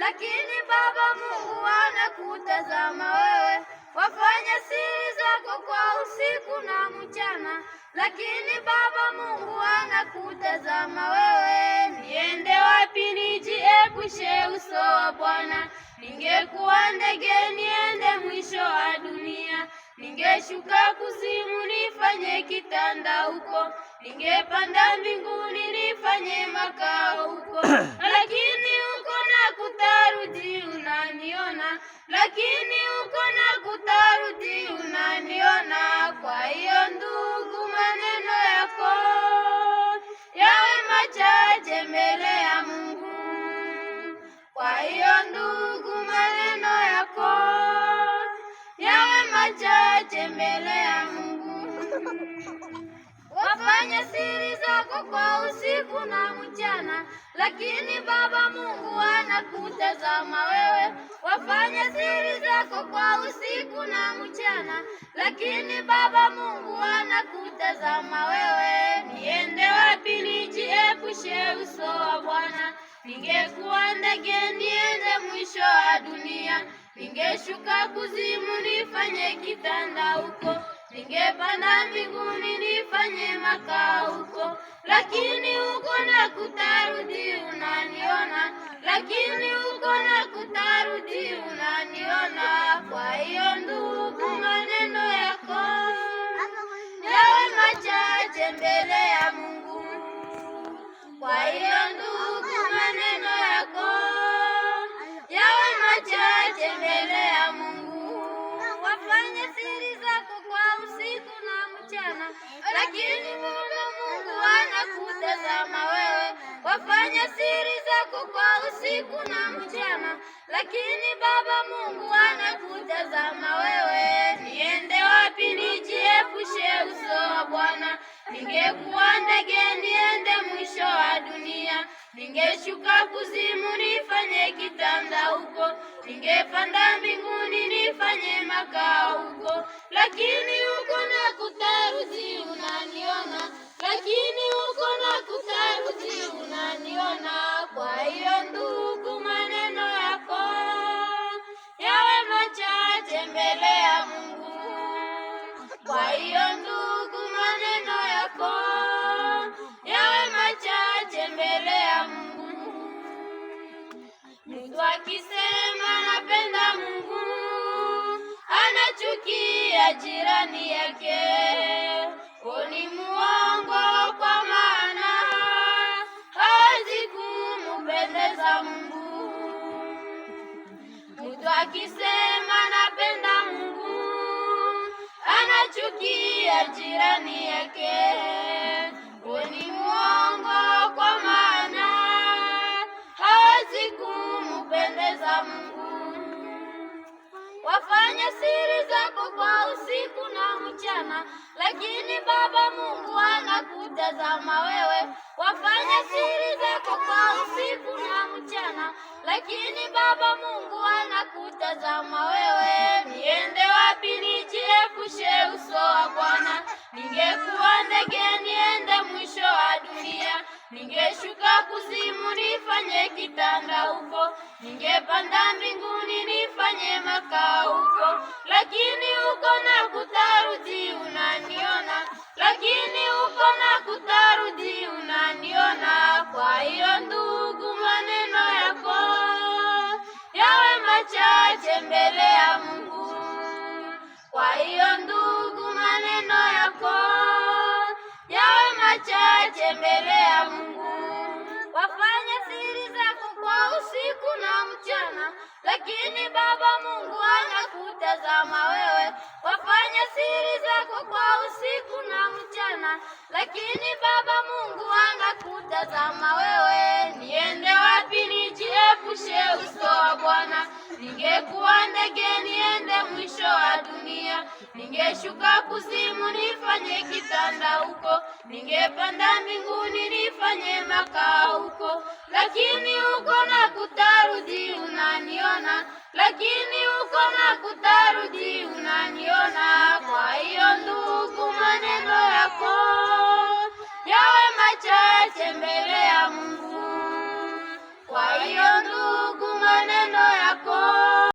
lakini Baba Mungu anakutazama wewe. Wafanya siri zako kwa usiku na mchana, lakini Baba Mungu anakutazama wewe. Niende wapi nijiepushe uso wa Bwana? Ningekuwa ndege niende mwisho wa dunia, ningeshuka kuzimu nifanye kitanda huko, ningepanda mbinguni nifanye makao huko. Lakini uko na kutarudi unaniona, lakini uko na kutarudi unaniona. Kwa hiyo ndugu, maneno yako yawe machache mbele ya Mungu. Kwa hiyo ndugu, maneno yako yawe machache mbele ya Mungu. Wafanya siri zako kwa usiku na mchana, lakini Baba Mungu anakutazama wewe. Wafanya siri zako kwa usiku na mchana, lakini Baba Mungu anakutazama wewe. Niende wapi nijiepushe uso wa Bwana? Ningekuwa ndege niende mwisho wa dunia, ningeshuka kuzimu nifanye kitanda huko, ningepanda mbinguni nifanye makao huko. Lakini uko na kutarudi unaniona, lakini uko na kutarudi unaniona. Kwa hiyo ndugu, maneno yako yawe machache mbele ya Mungu. Kwa hiyo ndugu, maneno yako yawe machache mbele ya Mungu. Wafanye siri zako kwa usiku na mchana, lakini Mungu anakutazama wewe. Wafanye siri zako kwa usiku na mchana, lakini Baba Mungu anakutazama wewe. Niende wapi nijiepushe uso wa Bwana? Ningekuwa ndege niende mwisho wa dunia, ningeshuka kuzimu nifanye kitanda huko, ningepanda mbinguni nifanye makao huko. Lakini uko na kutarudi unaniona, lakini uko na kutarudi unaniona. Kwa hiyo ndugu, maneno yako yawe machache mbele ya Mungu. Kwa hiyo ndugu, maneno yako yawe machache mbele ya Mungu. Mtu akisema napenda Mungu, anachukia jirani yake, ni muongo, kwa maana hawezi kumpendeza Mungu. Mtu akisema napenda Mungu, anachukia jirani yake, ni muongo, kwa maana hawezi kumpendeza Mungu. Wafanya siri zako kwa usiku na mchana, lakini Baba Mungu anakutazama wewe. Wafanya siri zako kwa usiku na mchana, lakini Baba Mungu anakutazama wewe. Niende wapi nijiepushe uso wa Bwana? Ningekuwa ndege niende mwisho wa dunia, ningeshuka kuzimu nifanye kitanda huko, ningepanda mbinguni nifanye makao huko. Lakini uko na kutarudi unaniona, lakini uko na kutarudi unaniona. Kwa hiyo ndugu, maneno yako yawe machache mbele ya Mungu. Kwa hiyo ndugu, maneno yako yawe machache mbele ya Mungu. Wafanya siri zako kwa usiku na mchana, lakini Baba Mungu anakutazama wewe. Wafanya siri zako kwa usiku na mchana, lakini Baba Mungu anakutazama wewe. Niende wapi nijiepushe uso wa Bwana? Ningekuwa ndege niende mwisho wa dunia, ningeshuka kuzimu nifanye kitanda huko, ningepanda mbinguni nifanye makao huko. Lakini uko na kutarudi unaniona, lakini uko na kutarudi unaniona. Kwa hiyo